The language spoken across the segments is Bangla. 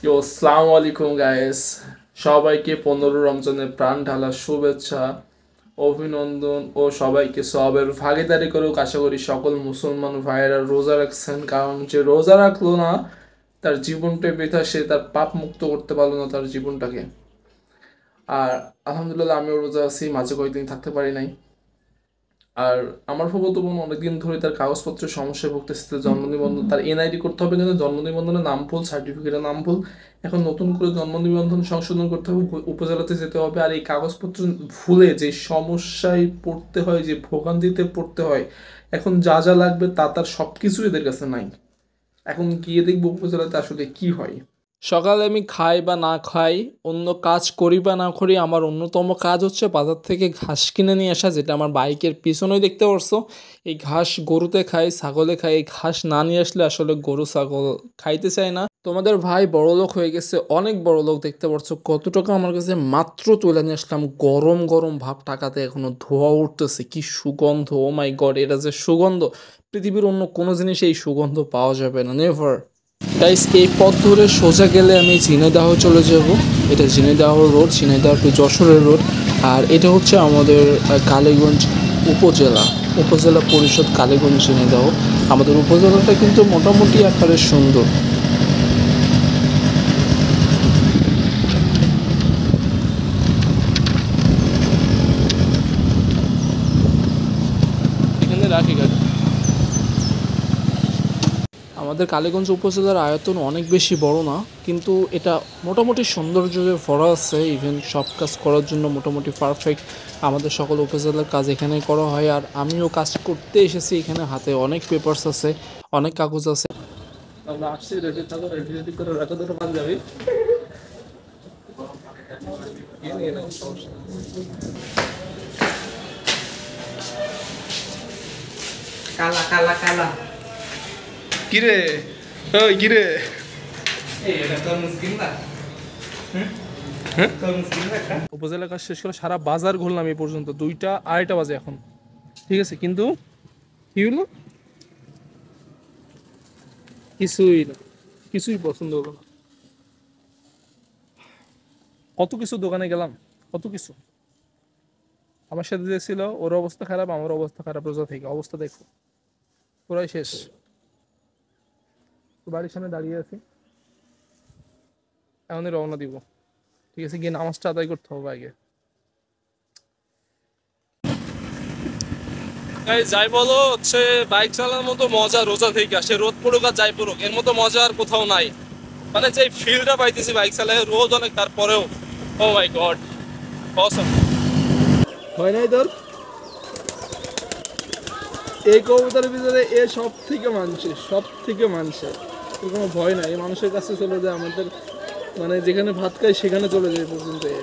ইয়ো আসসালামু আলাইকুম গাইস, সবাইকে 15 রমজানের প্রাণ ঢালা শুভেচ্ছা, অভিনন্দন ও সবাইকে সবের ভাগিদারি করুক। আশা করি সকল মুসলমান ভাইয়েরা রোজা রাখছেন, কারণ যে রোজা রাখলো না তার জীবনটাই বৃথা, সে তার পাপ মুক্ত করতে পারলো না তার জীবনটাকে। আর আলহামদুলিল্লাহ আমিও রোজা আছি, মাঝে কয়েকদিন থাকতে পারি নাই। আর আমার ফুফাতো বোন অনেকদিন ধরে তার কাগজপত্রের সমস্যায় ভুগতেছে, তার জন্ম নিবন্ধন, তার এনআইডি করতে হবে কিন্তু জন্ম নিবন্ধনের নাম ভুল, সার্টিফিকেটের নাম ভুল। এখন নতুন করে জন্ম নিবন্ধন সংশোধন করতে হবে, উপজেলাতে যেতে হবে। আর এই কাগজপত্র ভুলে যে সমস্যায় পড়তে হয়, যে ভোগান্তিতে পড়তে হয়, এখন যা যা লাগবে তার সব কিছু এদের কাছে নাই। এখন গিয়ে দেখবো উপজেলাতে আসলে কি হয়। সকালে আমি খাই বা না খাই, অন্য কাজ করি বা না করি, আমার অন্যতম কাজ হচ্ছে বাজার থেকে ঘাস কিনে নিয়ে আসা, যেটা আমার বাইকের পিছনেই দেখতে পারছো। এই ঘাস গরুতে খাই, ছাগলে খাই। এই ঘাস না নিয়ে আসলে আসলে গরু ছাগল খাইতে চায় না। তোমাদের ভাই বড়লোক হয়ে গেছে, অনেক বড়লোক, দেখতে পাচ্ছ কত টাকা আমার কাছে মাত্র তুলে নিয়ে আসলাম। গরম গরম ভাব টাকাতে এখনো ধোয়া উঠতেছে, কি সুগন্ধ! ও মাই গড, এটা যে সুগন্ধ, পৃথিবীর অন্য কোনো জিনিসে এই সুগন্ধ পাওয়া যাবে না, নেভার। গাইস, এই পথ ধরে সোজা গেলে আমি ঝিনাইদহ চলে যাব। এটা ঝিনাইদহ রোড, ঝিনাইদহ টু যশোরের রোড। আর এটা হচ্ছে আমাদের কালীগঞ্জ উপজেলা, উপজেলা পরিষদ কালীগঞ্জ ঝিনাইদহ। আমাদের উপজেলাটা কিন্তু মোটামুটি আকারে সুন্দর। এখানে রাখি গাড়ি। আমাদের কালীগঞ্জ উপজেলার আয়তন অনেক বেশি বড় না, কিন্তু এটা মোটামুটি সৌন্দর্যে ভরা আছে। ইভেন সব কাজ করার জন্য মোটামুটি পারফেক্ট। আমাদের সকল উপজেলার কাজ এখানে করা হয়, আর আমিও কাজ করতে এসেছি এখানে। হাতে অনেক পেপারস আছে, অনেক কাগজ আছে। আমরা আসছি রেডি থাকো, রেডি করে রাখো দুটো পাঞ্জাবি। কালা কালা কালা কিরে, ওই কিরে, এই এটা তোর মুশকিল না। তোর মুশকিল না একটা। উপজেলা কাজ শেষ করে সারা বাজার ঘুরলাম এই পর্যন্ত, 2টা 2:30 বাজে এখন। ঠিক আছে, কিন্তু কি হলো, কিছুই না, কিছুই পছন্দ হলো না। কত কিছু দোকানে গেলাম, কত কিছু। আমার সাথে যে ছিল ওর অবস্থা খারাপ, আমার অবস্থা খারাপ। রোজা থেকে অবস্থা দেখো, পুরাই শেষ। তো বাড়ির সামনে দাঁড়িয়ে আছি, এখনই রওনা দিব। ঠিক আছে, গিয়ে নামাজটা আদায় করতে হবে আগে। এই যাই বলো, হচ্ছে বাইক চালানোর মতো মজা রোজা থেকে আসে, রোদ পড়ুক আর যাই পড়ুক, এর মতো মজা আর কোথাও নাই। মানে যে ফিলটা পাইতেছি বাইক চালায়, রোদ অনেক তারপরেও, ও মাই গড, অসম। হয় নাই তোর এই কবুতরের ভিতরে এ সব থেকে মানছে, সব থেকে মানছে। তোর কোনো ভয় নাই, এই মানুষের কাছে চলে যায়, আমাদের মানে যেখানে ভাত খাই সেখানে চলে যায় পর্যন্ত এ।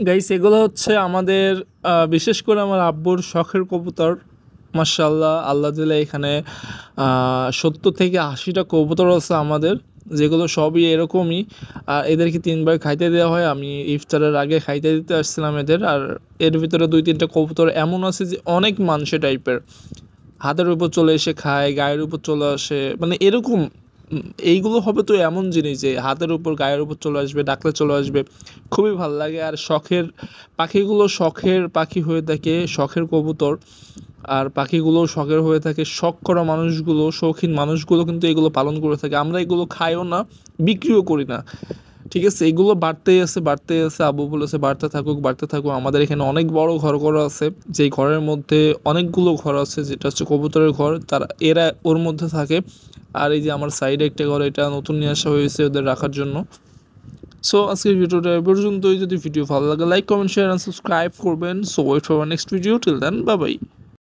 গাইস, এগুলো হচ্ছে আমাদের বিশেষ করে আমার আব্বুর শখের কবুতর। মাশাআল্লাহ, আল্লাহ দিলে এখানে 70 থেকে 80টা কবুতর আছে আমাদের, যেগুলো সবই এরকমই। আর এদেরকে 3 বার খাইতে দেওয়া হয়। আমি ইফতারের আগে খাইতে দিতে আসছিলাম এদের। আর এর ভিতরে 2-3টা কবুতর এমন আছে যে অনেক মাংসে টাইপের, হাতের উপর চলে এসে খায়, গায়ের উপর চলে আসে, মানে এরকম। এইগুলো হবে তো এমন জিনিস যে হাতের উপর গায়ের উপর চলে আসবে, ডাকলে চলে আসবে, খুবই ভালো লাগে। আর শখের পাখিগুলো শখের পাখি হয়ে থাকে, শখের কবুতর। আর পাখিগুলো শখের হয়ে থাকে, শখ করা মানুষগুলো, শৌখিন মানুষগুলো কিন্তু এগুলো পালন করে থাকে। আমরা এগুলো খাইও না, বিক্রিও করি না। ঠিক আছে, এগুলো বাড়তেই আছে, বাড়তেই আছে। আবু বলেছে বাড়তে থাকুক, বাড়তে থাকুক। আমাদের এখানে অনেক বড় ঘর করা আছে, যেই ঘরের মধ্যে অনেকগুলো ঘর আছে, যেটা হচ্ছে কবুতরের ঘর, এরা ওর মধ্যে থাকে। আর এই যে আমার সাইডে একটা ঘর, এটা নতুন নিয়ে আসা হয়েছে ওদের রাখার জন্য। সো আজকের ভিডিওটা এ পর্যন্তই। যদি ভিডিও ভালো লাগে, like, comment, share and subscribe করবেন। So wait for next video, till then, bye by.